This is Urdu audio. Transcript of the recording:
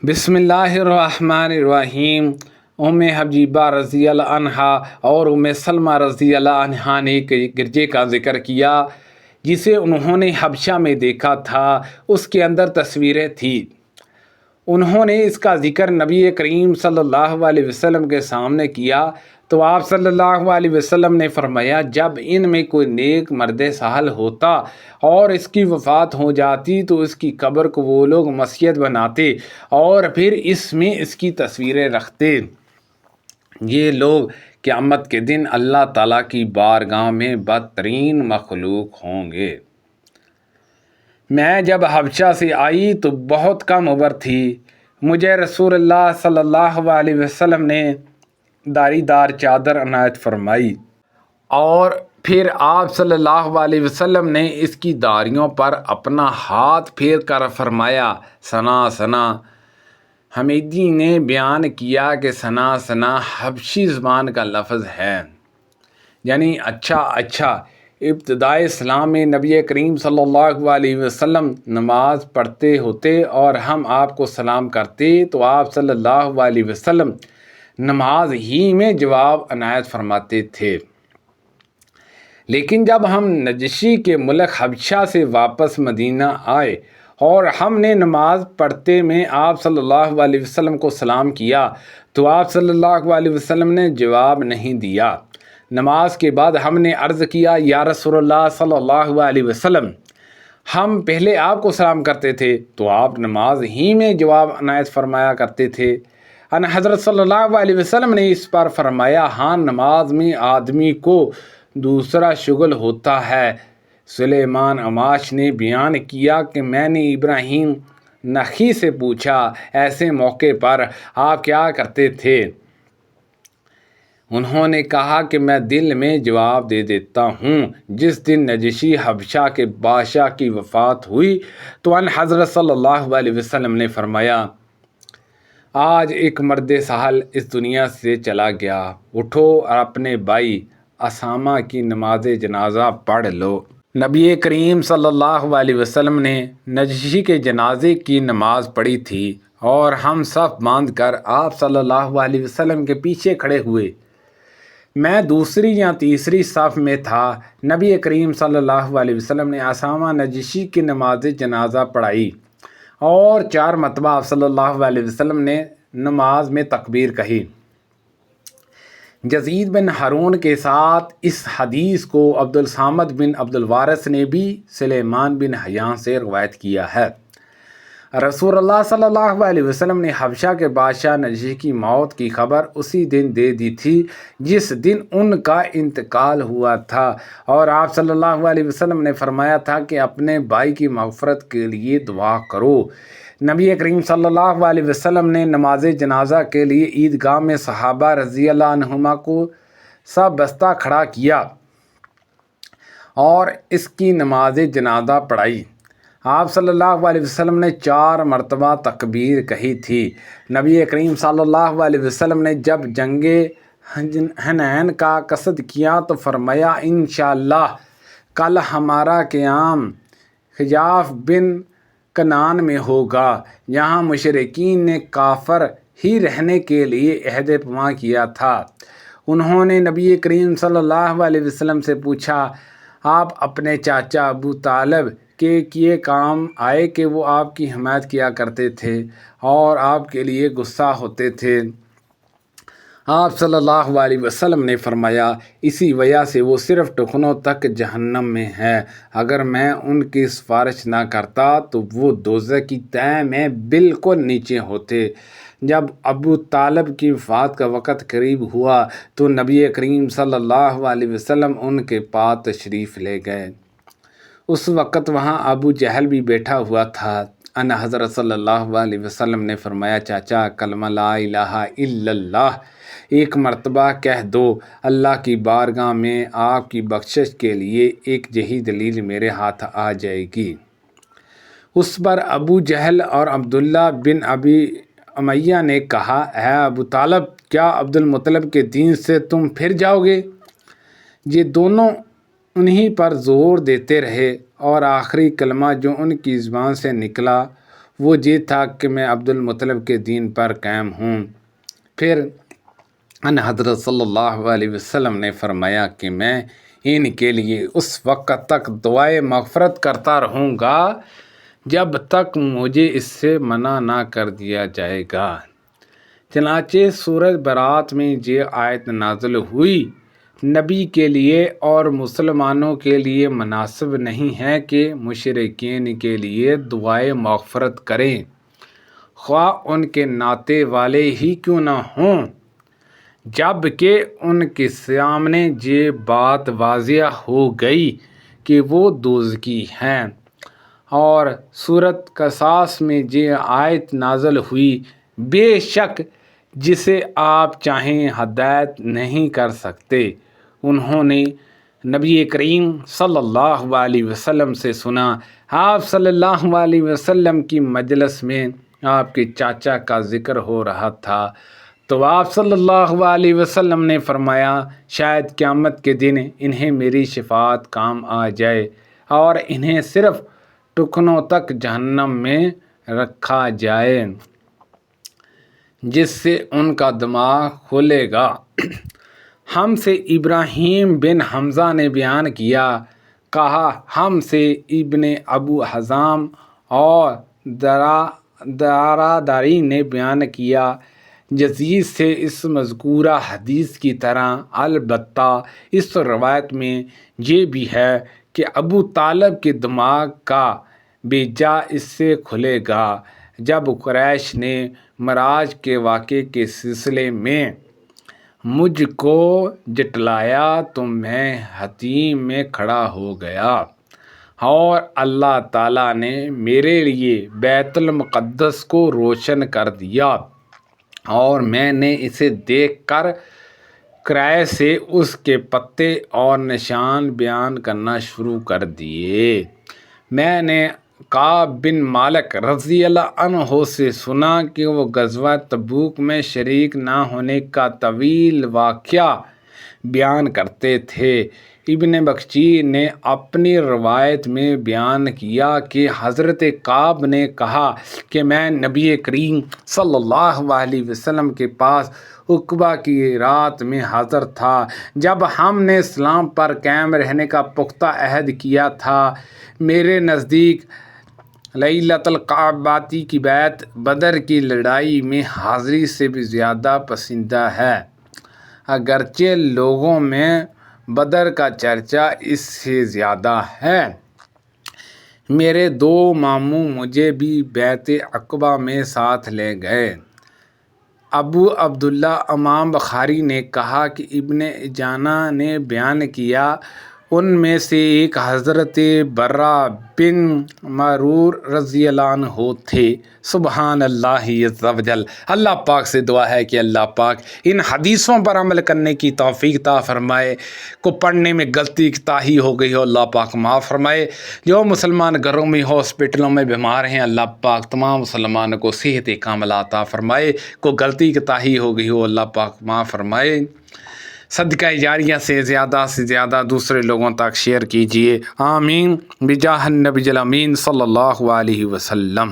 بسم اللہ الرحمن الرحیم۔ ام حبیبہ رضی اللہ عنہا اور ام سلمہ رضی اللہ عنہا نے ایک گرجے کا ذکر کیا جسے انہوں نے حبشہ میں دیکھا تھا۔ اس کے اندر تصویریں تھیں۔ انہوں نے اس کا ذکر نبی کریم صلی اللہ علیہ وسلم کے سامنے کیا تو آپ صلی اللہ علیہ وسلم نے فرمایا، جب ان میں کوئی نیک مرد صالح ہوتا اور اس کی وفات ہو جاتی تو اس کی قبر کو وہ لوگ مسجد بناتے اور پھر اس میں اس کی تصویریں رکھتے۔ یہ لوگ قیامت کے دن اللہ تعالیٰ کی بارگاہ میں بدترین مخلوق ہوں گے۔ میں جب حبشہ سے آئی تو بہت کم عمر تھی۔ مجھے رسول اللہ صلی اللہ علیہ وسلم نے داری دار چادر عنایت فرمائی اور پھر آپ صلی اللہ علیہ وسلم نے اس کی داڑھیوں پر اپنا ہاتھ پھیر کر فرمایا، ثنا ثنا۔ حمیدی نے بیان کیا کہ ثنا ثنا حبشی زبان کا لفظ ہے، یعنی اچھا اچھا۔ ابتدائے اسلام میں نبی کریم صلی اللہ علیہ وسلم نماز پڑھتے ہوتے اور ہم آپ کو سلام کرتے تو آپ صلی اللہ علیہ وسلم نماز ہی میں جواب عنایت فرماتے تھے۔ لیکن جب ہم نجشی کے ملک حبشہ سے واپس مدینہ آئے اور ہم نے نماز پڑھتے میں آپ صلی اللہ علیہ وسلم کو سلام کیا تو آپ صلی اللہ علیہ وسلم نے جواب نہیں دیا۔ نماز کے بعد ہم نے عرض کیا، یا رسول اللہ صلی اللہ علیہ وسلم، ہم پہلے آپ کو سلام کرتے تھے تو آپ نماز ہی میں جواب عنایت فرمایا کرتے تھے۔ ان حضرت صلی اللہ علیہ وسلم نے اس پر فرمایا، ہاں نماز میں آدمی کو دوسرا شغل ہوتا ہے۔ سلیمان عماش نے بیان کیا کہ میں نے ابراہیم نخعی سے پوچھا، ایسے موقع پر آپ کیا کرتے تھے؟ انہوں نے کہا کہ میں دل میں جواب دے دیتا ہوں۔ جس دن نجشی حبشہ کے بادشاہ کی وفات ہوئی تو ان حضرت صلی اللہ علیہ وسلم نے فرمایا، آج ایک مرد صالح اس دنیا سے چلا گیا، اٹھو اور اپنے بھائی اسامہ کی نماز جنازہ پڑھ لو۔ نبی کریم صلی اللہ علیہ وسلم نے نجشی کے جنازے کی نماز پڑھی تھی اور ہم صف باندھ کر آپ صلی اللہ علیہ وسلم کے پیچھے کھڑے ہوئے۔ میں دوسری یا تیسری صف میں تھا۔ نبی کریم صلی اللہ علیہ وسلم نے اسامہ نجشی کی نماز جنازہ پڑھائی اور 4 مرتبہ آپ صلی اللہ علیہ وسلم نے نماز میں تکبیر کہی۔ یزید بن ہارون کے ساتھ اس حدیث کو عبد الصمد بن عبد الوارث نے بھی سلیمان بن حیان سے روایت کیا ہے۔ رسول اللہ صلی اللہ علیہ وسلم نے حبشہ کے بادشاہ نجشی کی موت کی خبر اسی دن دے دی تھی جس دن ان کا انتقال ہوا تھا، اور آپ صلی اللہ علیہ وسلم نے فرمایا تھا کہ اپنے بھائی کی مغفرت کے لیے دعا کرو۔ نبی کریم صلی اللہ علیہ وسلم نے نماز جنازہ کے لیے عیدگاہ میں صحابہ رضی اللہ عنہما کو سب بستہ کھڑا کیا اور اس کی نماز جنازہ پڑھائی۔ آپ صلی اللہ علیہ وسلم نے 4 مرتبہ تکبیر کہی تھی۔ نبی کریم صلی اللہ علیہ وسلم نے جب جنگ حنین کا قصد کیا تو فرمایا، انشاءاللہ کل ہمارا قیام خجاف بن کنان میں ہوگا۔ یہاں مشرکین نے کافر ہی رہنے کے لیے عہد پیما کیا تھا۔ انہوں نے نبی کریم صلی اللہ علیہ وسلم سے پوچھا، آپ اپنے چاچا ابو طالب کے کیے کام آئے کہ وہ آپ کی حمایت کیا کرتے تھے اور آپ کے لیے غصہ ہوتے تھے؟ آپ صلی اللہ علیہ وسلم نے فرمایا، اسی وجہ سے وہ صرف ٹخنوں تک جہنم میں ہے۔ اگر میں ان کی سفارش نہ کرتا تو وہ دوزخ کی تہہ میں بالکل نیچے ہوتے۔ جب ابو طالب کی وفات کا وقت قریب ہوا تو نبی کریم صلی اللہ علیہ وسلم ان کے پاس تشریف لے گئے۔ اس وقت وہاں ابو جہل بھی بیٹھا ہوا تھا۔ ان حضرت صلی اللہ علیہ وسلم نے فرمایا، چاچا کلمہ لا الہ الا اللہ ایک مرتبہ کہہ دو، اللہ کی بارگاہ میں آپ کی بخشش کے لیے ایک یہی دلیل میرے ہاتھ آ جائے گی۔ اس پر ابو جہل اور عبداللہ بن ابی امیہ نے کہا، اے ابو طالب، کیا عبد المطلب کے دین سے تم پھر جاؤ گے؟ یہ دونوں انہی پر زور دیتے رہے اور آخری کلمہ جو ان کی زبان سے نکلا وہ یہ تھا کہ میں عبد المطلب کے دین پر قائم ہوں۔ پھر ان حضرت صلی اللہ علیہ وسلم نے فرمایا کہ میں ان کے لیے اس وقت تک دعائے مغفرت کرتا رہوں گا جب تک مجھے اس سے منع نہ کر دیا جائے گا۔ چنانچہ سورۃ برات میں یہ آیت نازل ہوئی، نبی کے لیے اور مسلمانوں کے لیے مناسب نہیں ہے کہ مشرکین کے لیے دعائے مغفرت کریں، خواہ ان کے ناطے والے ہی کیوں نہ ہوں، جب کہ ان کے سامنے یہ بات واضح ہو گئی کہ وہ دوزخی ہیں۔ اور سورۃ قصص میں یہ آیت نازل ہوئی، بے شک جسے آپ چاہیں ہدایت نہیں کر سکتے۔ انہوں نے نبی کریم صلی اللہ علیہ وسلم سے سنا، آپ صلی اللہ علیہ وسلم کی مجلس میں آپ کے چاچا کا ذکر ہو رہا تھا، تو آپ صلی اللہ علیہ وسلم نے فرمایا، شاید قیامت کے دن انہیں میری شفاعت کام آ جائے اور انہیں صرف ٹکنوں تک جہنم میں رکھا جائے، جس سے ان کا دماغ کھلے گا۔ ہم سے ابراہیم بن حمزہ نے بیان کیا، کہا ہم سے ابن ابو حزام اور دراداری نے بیان کیا، یزید سے اس مذکورہ حدیث کی طرح، البتہ اس روایت میں یہ بھی ہے کہ ابو طالب کے دماغ کا بیجا اس سے کھلے گا۔ جب قریش نے معراج کے واقعے کے سلسلے میں مجھ کو جھٹلایا تو میں حتیم میں کھڑا ہو گیا اور اللہ تعالیٰ نے میرے لیے بیت المقدس کو روشن کر دیا، اور میں نے اسے دیکھ کر کرائے سے اس کے پتے اور نشان بیان کرنا شروع کر دیے۔ میں نے کعب بن مالک رضی اللہ عنہ سے سنا کہ وہ غزوہ تبوک میں شریک نہ ہونے کا طویل واقعہ بیان کرتے تھے۔ ابن بخشی نے اپنی روایت میں بیان کیا کہ حضرت کعب نے کہا کہ میں نبی کریم صلی اللہ علیہ وسلم کے پاس عقبہ کی رات میں حاضر تھا، جب ہم نے اسلام پر قائم رہنے کا پختہ عہد کیا تھا۔ میرے نزدیک لیلۃ القعبۃ کی بیعت بدر کی لڑائی میں حاضری سے بھی زیادہ پسندیدہ ہے، اگرچہ لوگوں میں بدر کا چرچا اس سے زیادہ ہے۔ میرے دو ماموں مجھے بھی بیعت عقبہ میں ساتھ لے گئے۔ ابو عبداللہ امام بخاری نے کہا کہ ابن جانہ نے بیان کیا، ان میں سے ایک حضرت برہ بن معرور رضی اللہ عنہ تھے۔ سبحان اللہ عز و جل۔ اللہ پاک سے دعا ہے کہ اللہ پاک ان حدیثوں پر عمل کرنے کی توفیق عطا فرمائے۔ کو پڑھنے میں غلطی کوتاہی ہو گئی ہو، اللہ پاک معاف فرمائے۔ جو مسلمان گھروں میں ہاسپٹلوں میں بیمار ہیں، اللہ پاک تمام مسلمانوں کو صحت کاملہ عطا فرمائے۔ کو غلطی کوتاہی ہو گئی ہو، اللہ پاک معاف فرمائے۔ صدقہ جاریہ سے زیادہ دوسرے لوگوں تک شیئر کیجیے، آمین بجاہ النبی الامین صلی اللہ علیہ وسلم۔